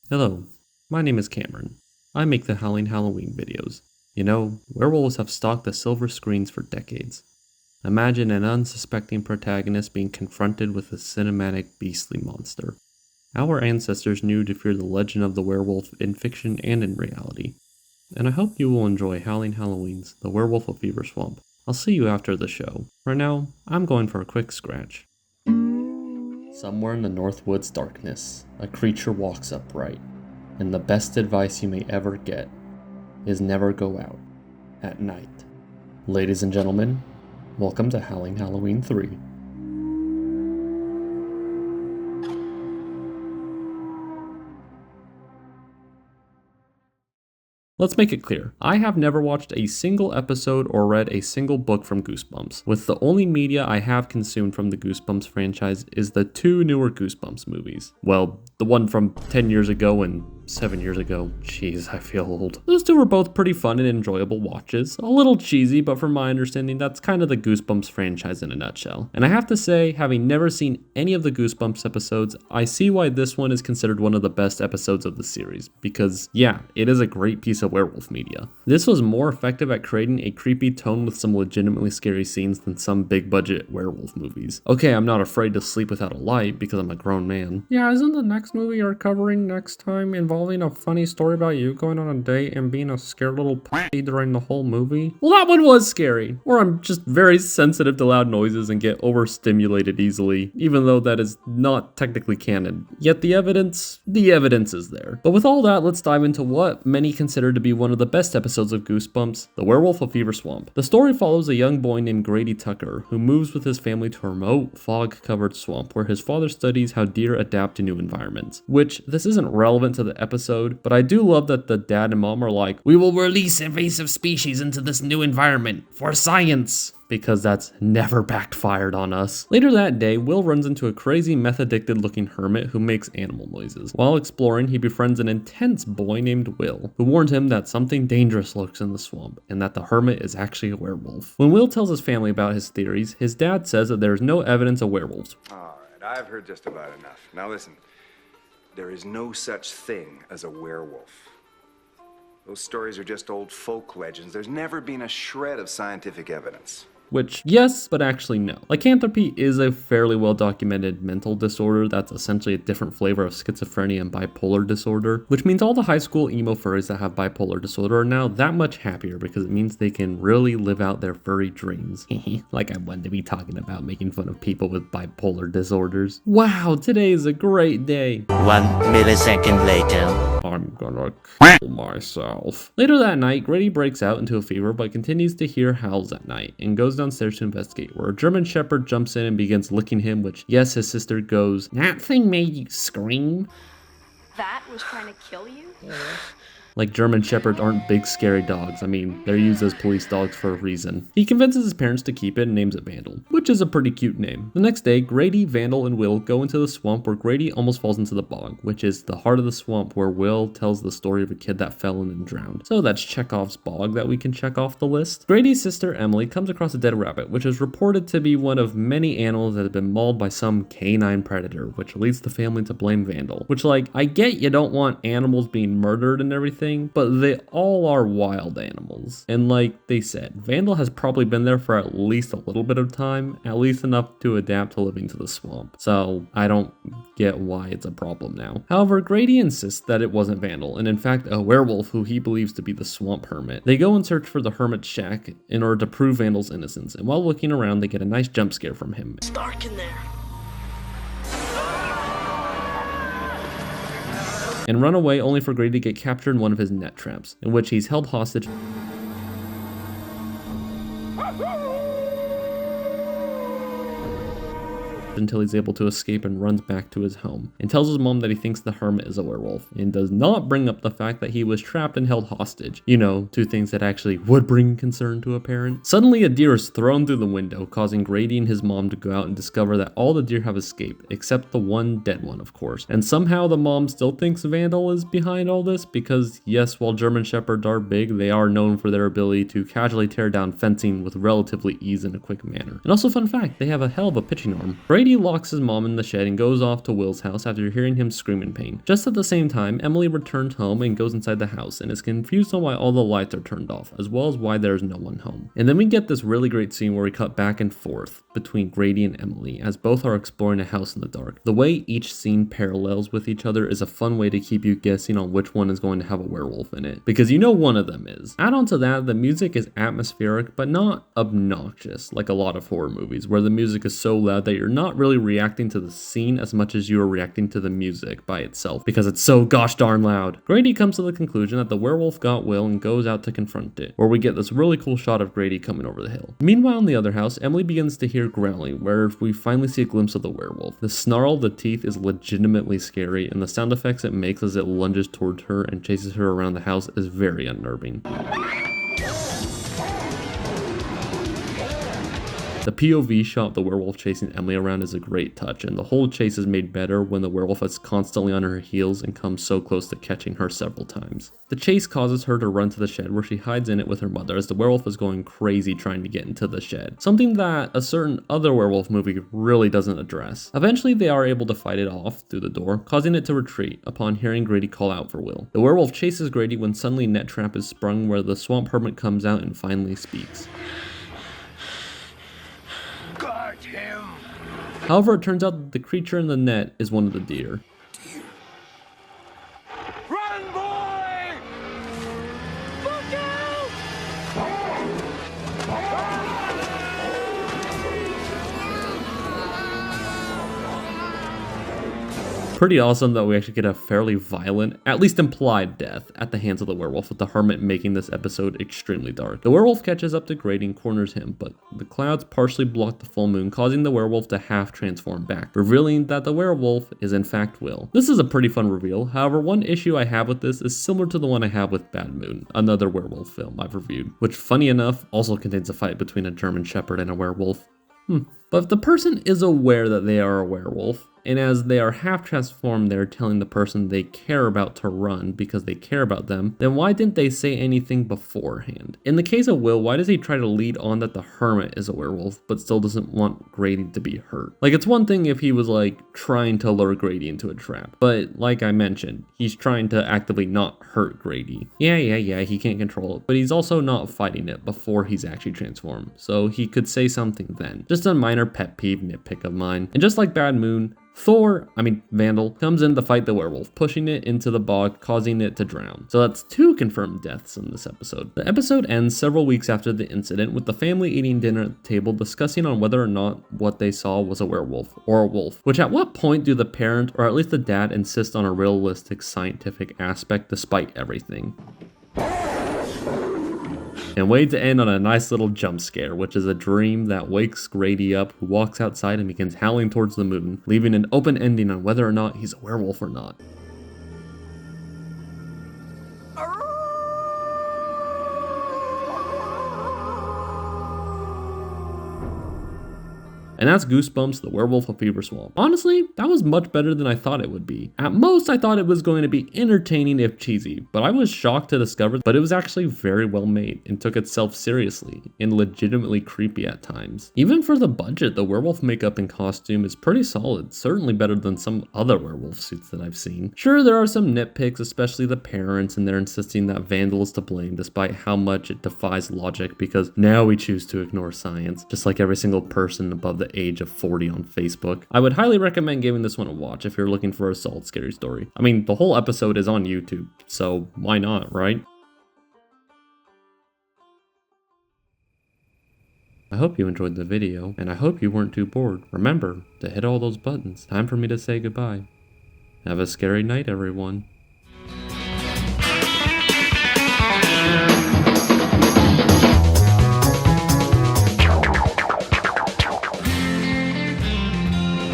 Hello, my name is Cameron. I make the Howling Halloween videos. You know, werewolves have stalked the silver screens for decades. Imagine an unsuspecting protagonist being confronted with a cinematic beastly monster. Our ancestors knew to fear the legend of the werewolf in fiction and in reality. And I hope you will enjoy Howling Halloween's The Werewolf of Fever Swamp. I'll see you after the show. For now, I'm going for a quick scratch. Somewhere in the Northwoods darkness, a creature walks upright, and the best advice you may ever get is never go out at night. Ladies and gentlemen, welcome to Howling Halloween 3. Let's make it clear, I have never watched a single episode or read a single book from Goosebumps, with the only media I have consumed from the Goosebumps franchise is the two newer Goosebumps movies. Well, the one from 10 years ago and 7 years ago. Jeez, I feel old. Those two were both pretty fun and enjoyable watches. A little cheesy, but from my understanding, that's kind of the Goosebumps franchise in a nutshell. And I have to say, having never seen any of the Goosebumps episodes, I see why this one is considered one of the best episodes of the series. Because, yeah, it is a great piece of werewolf media. This was more effective at creating a creepy tone with some legitimately scary scenes than some big budget werewolf movies. Okay, I'm not afraid to sleep without a light because I'm a grown man. Yeah, isn't the next movie you're covering next time involving a funny story about you going on a date and being a scared little pussy during the whole movie? Well, that one was scary. Or I'm just very sensitive to loud noises and get overstimulated easily, even though that is not technically canon. Yet the evidence is there. But with all that, let's dive into what many consider to be one of the best episodes of Goosebumps, The Werewolf of Fever Swamp. The story follows a young boy named Grady Tucker, who moves with his family to a remote, fog-covered swamp where his father studies how deer adapt to new environments. Which, this isn't relevant to the episode, but I do love that the dad and mom are like, "We will release invasive species into this new environment for science," because that's never backfired on us. Later that day, Will runs into a crazy meth-addicted looking hermit who makes animal noises. While exploring, he befriends an intense boy named Will, who warned him that something dangerous lurks in the swamp, and that the hermit is actually a werewolf. When Will tells his family about his theories, his dad says that there is no evidence of werewolves. All right, I've heard just about enough. Now listen, there is no such thing as a werewolf. Those stories are just old folk legends. There's never been a shred of scientific evidence. Which, yes, but actually no. Lycanthropy is a fairly well-documented mental disorder that's essentially a different flavor of schizophrenia and bipolar disorder, which means all the high school emo furries that have bipolar disorder are now that much happier because it means they can really live out their furry dreams. Like I wanted to be talking about making fun of people with bipolar disorders. Wow, today is a great day. 1 millisecond later. I'm gonna kill myself. Later that night, Grady breaks out into a fever but continues to hear howls at night and goes downstairs to investigate, where a German Shepherd jumps in and begins licking him, which, yes, his sister goes, "That thing made you scream?" That was trying to kill you? Like German Shepherds aren't big scary dogs. I mean, they're used as police dogs for a reason. He convinces his parents to keep it and names it Vandal, which is a pretty cute name. The next day, Grady, Vandal, and Will go into the swamp where Grady almost falls into the bog, which is the heart of the swamp where Will tells the story of a kid that fell in and drowned. So that's Chekhov's bog that we can check off the list. Grady's sister, Emily, comes across a dead rabbit, which is reported to be one of many animals that have been mauled by some canine predator, which leads the family to blame Vandal. Which, like, I get you don't want animals being murdered and everything, but they all are wild animals. And like they said, Vandal has probably been there for at least a little bit of time, at least enough to adapt to living to the swamp. So I don't get why it's a problem now. However, Grady insists that it wasn't Vandal, and in fact a werewolf who he believes to be the swamp hermit. They go and search for the hermit's shack in order to prove Vandal's innocence, and while looking around they get a nice jump scare from him. It's dark in there. And run away only for Grady to get captured in one of his net traps, in which he's held hostage until he's able to escape and runs back to his home, and tells his mom that he thinks the hermit is a werewolf, and does not bring up the fact that he was trapped and held hostage. You know, two things that actually would bring concern to a parent. Suddenly a deer is thrown through the window, causing Grady and his mom to go out and discover that all the deer have escaped, except the one dead one, of course. And somehow the mom still thinks Vandal is behind all this, because yes, while German Shepherds are big, they are known for their ability to casually tear down fencing with relatively ease in a quick manner. And also fun fact, they have a hell of a pitching arm. Grady Grady locks his mom in the shed and goes off to Will's house after hearing him scream in pain. Just at the same time, Emily returns home and goes inside the house and is confused on why all the lights are turned off, as well as why there's no one home. And then we get this really great scene where we cut back and forth between Grady and Emily as both are exploring a house in the dark. The way each scene parallels with each other is a fun way to keep you guessing on which one is going to have a werewolf in it, because you know one of them is. Add on to that, the music is atmospheric but not obnoxious like a lot of horror movies where the music is so loud that you're not really reacting to the scene as much as you are reacting to the music by itself because it's so gosh darn loud. Grady comes to the conclusion that the werewolf got Will and goes out to confront it, where we get this really cool shot of Grady coming over the hill. Meanwhile in the other house, Emily begins to hear growling where we finally see a glimpse of the werewolf. The snarl of the teeth is legitimately scary, and the sound effects it makes as it lunges towards her and chases her around the house is very unnerving. The POV shot of the werewolf chasing Emily around is a great touch, and the whole chase is made better when the werewolf is constantly on her heels and comes so close to catching her several times. The chase causes her to run to the shed where she hides in it with her mother as the werewolf is going crazy trying to get into the shed, something that a certain other werewolf movie really doesn't address. Eventually they are able to fight it off through the door, causing it to retreat upon hearing Grady call out for Will. The werewolf chases Grady when suddenly net trap is sprung where the swamp hermit comes out and finally speaks. However, it turns out that the creature in the net is one of the deer. Run, boy! Look out! Pretty awesome that we actually get a fairly violent, at least implied death at the hands of the werewolf, with the hermit making this episode extremely dark. The werewolf catches up to Grady and corners him, but the clouds partially block the full moon, causing the werewolf to half transform back, revealing that the werewolf is in fact Will. This is a pretty fun reveal, however one issue I have with this is similar to the one I have with Bad Moon, another werewolf film I've reviewed, which funny enough also contains a fight between a German Shepherd and a werewolf. But if the person is aware that they are a werewolf, and as they are half transformed they're telling the person they care about to run because they care about them, then why didn't they say anything beforehand? In the case of Will, why does he try to lead on that the hermit is a werewolf but still doesn't want Grady to be hurt? Like, it's one thing if he was like trying to lure Grady into a trap, but like I mentioned, he's trying to actively not hurt Grady. Yeah, he can't control it, but he's also not fighting it before he's actually transformed, so he could say something then. Just a minor pet peeve nitpick of mine. And just like Bad Moon, Vandal, comes in to fight the werewolf, pushing it into the bog, causing it to drown. So that's 2 confirmed deaths in this episode. The episode ends several weeks after the incident, with the family eating dinner at the table, discussing on whether or not what they saw was a werewolf or a wolf. Which, at what point do the parent, or at least the dad, insist on a realistic scientific aspect despite everything? And way to end on a nice little jump scare, which is a dream that wakes Grady up, who walks outside and begins howling towards the moon, leaving an open ending on whether or not he's a werewolf or not. And that's Goosebumps, the Werewolf of Fever Swamp. Honestly, that was much better than I thought it would be. At most, I thought it was going to be entertaining if cheesy, but I was shocked to discover that it was actually very well made and took itself seriously and legitimately creepy at times. Even for the budget, the werewolf makeup and costume is pretty solid, certainly better than some other werewolf suits that I've seen. Sure, there are some nitpicks, especially the parents, and they're insisting that Vandal is to blame despite how much it defies logic because now we choose to ignore science, just like every single person above the age of 40 on Facebook. I would highly recommend giving this one a watch if you're looking for a solid scary story. I mean, the whole episode is on YouTube, so why not, right? I hope you enjoyed the video, and I hope you weren't too bored. Remember to hit all those buttons. Time for me to say goodbye. Have a scary night, everyone.